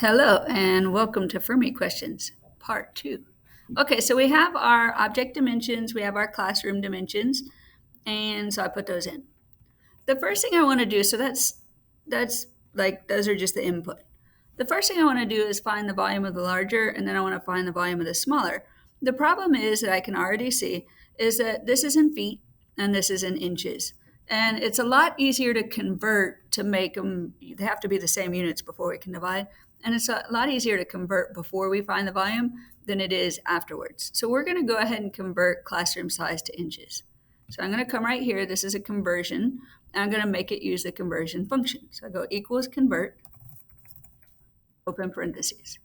Hello and welcome to Fermi Questions, Part 2. Okay, so we have our object dimensions, we have our classroom dimensions, and so I put those in. The first thing I want to do, so that's like those are just the input. The first thing I want to do is find the volume of the larger, and then I want to find the volume of the smaller. The problem is that I can already see is that this is in feet and this is in inches. And it's a lot easier to convert to make them, they have to be the same units before we can divide. And it's a lot easier to convert before we find the volume than it is afterwards. So we're going to go ahead and convert classroom size to inches. So I'm going to come right here. This is a conversion. And I'm going to make it use the conversion function. So I go equals convert, open parentheses.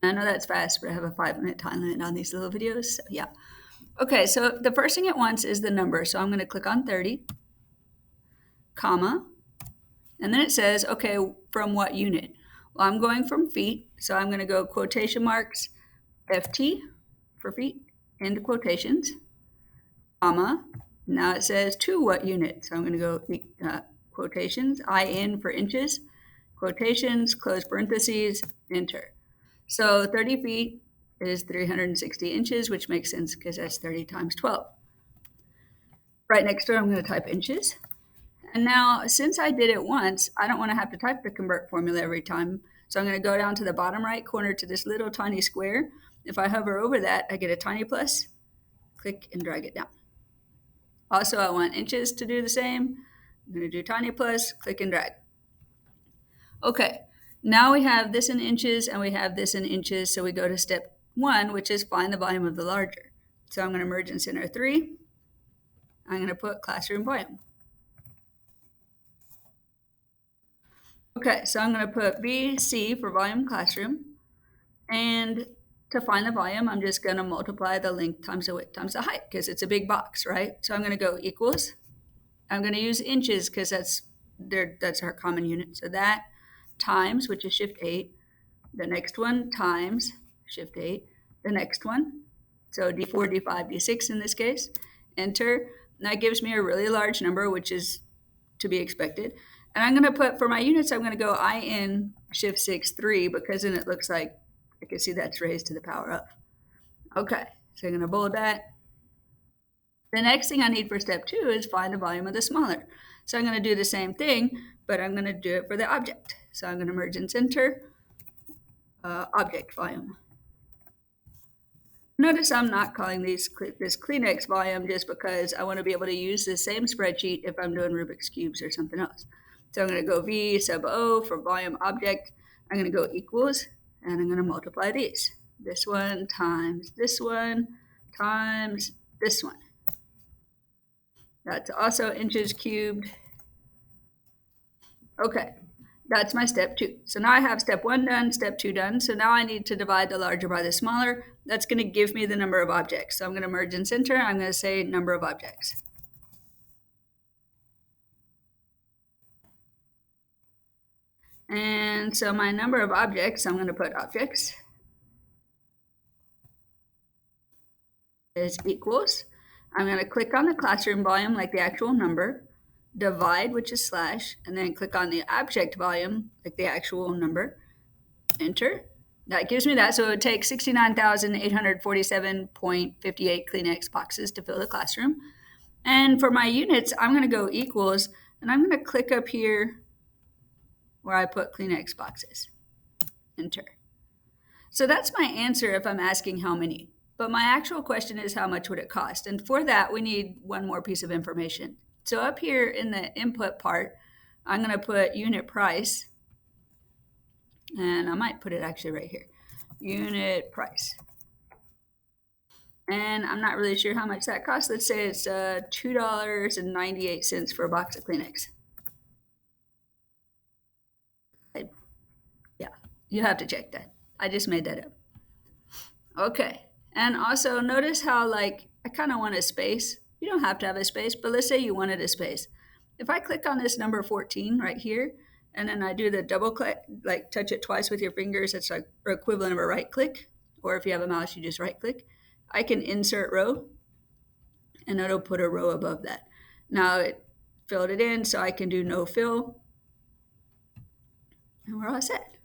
I know that's fast, but I have a 5-minute time limit on these little videos. So yeah. Okay, so the first thing it wants is the number. So I'm going to click on 30, comma, and then it says, okay, from what unit? Well, I'm going from feet, so I'm going to go quotation marks, FT for feet, into quotations, comma. Now it says to what unit? So I'm going to go quotations, IN for inches, quotations, close parentheses, enter. So 30 feet is 360 inches, which makes sense because that's 30 times 12. Right next to it, I'm going to type inches. And now, since I did it once, I don't want to have to type the convert formula every time. So I'm going to go down to the bottom right corner to this little tiny square. If I hover over that, I get a tiny plus, click and drag it down. Also, I want inches to do the same. I'm going to do tiny plus, click and drag. Okay, now we have this in inches and we have this in inches. So we go to step 1, which is find the volume of the larger. So I'm going to merge and center 3. I'm going to put classroom volume. Okay, so I'm going to put VC for volume classroom. And to find the volume, I'm just going to multiply the length times the width times the height because it's a big box, right? So I'm going to go equals. I'm going to use inches because that's our common unit. So that times, which is shift 8. The next one times shift 8. The next one, so D4, D5, D6 in this case. Enter. And that gives me a really large number, which is to be expected. And I'm going to put, for my units, I'm going to go IN shift 6, 3, because then it looks like I can see that's raised to the power of. Okay, so I'm going to bold that. The next thing I need for step 2 is find the volume of the smaller. So I'm going to do the same thing, but I'm going to do it for the object. So I'm going to merge and center object volume. Notice I'm not calling this Kleenex volume just because I want to be able to use the same spreadsheet if I'm doing Rubik's Cubes or something else. So I'm going to go V sub O for volume object. I'm going to go equals, and I'm going to multiply these. This one times this one times this one. That's also inches cubed. Okay, that's my step 2. So now I have step 1 done, step 2 done. So now I need to divide the larger by the smaller. That's going to give me the number of objects. So I'm going to merge and center. I'm going to say number of objects. And so my number of objects, I'm going to put objects, is equals. I'm going to click on the classroom volume like the actual number, divide, which is slash, and then click on the object volume like the actual number, enter. That gives me that. So it would take 69,847.58 Kleenex boxes to fill the classroom. And for my units, I'm going to go equals, and I'm going to click up here where I put Kleenex boxes. Enter. So that's my answer if I'm asking how many. But my actual question is how much would it cost? And for that, we need one more piece of information. So up here in the input part, I'm going to put unit price. And I might put it actually right here. Unit price. And I'm not really sure how much that costs. Let's say it's $2.98 for a box of Kleenex. Yeah, you have to check that. I just made that up. Okay, and also notice how like I kind of want a space. You don't have to have a space, but let's say you wanted a space. If I click on this number 14 right here, and then I do the double click, like touch it twice with your fingers, it's like equivalent of a right click. Or if you have a mouse, you just right click. I can insert row, and it'll put a row above that. Now it filled it in, so I can do no fill, and we're all set.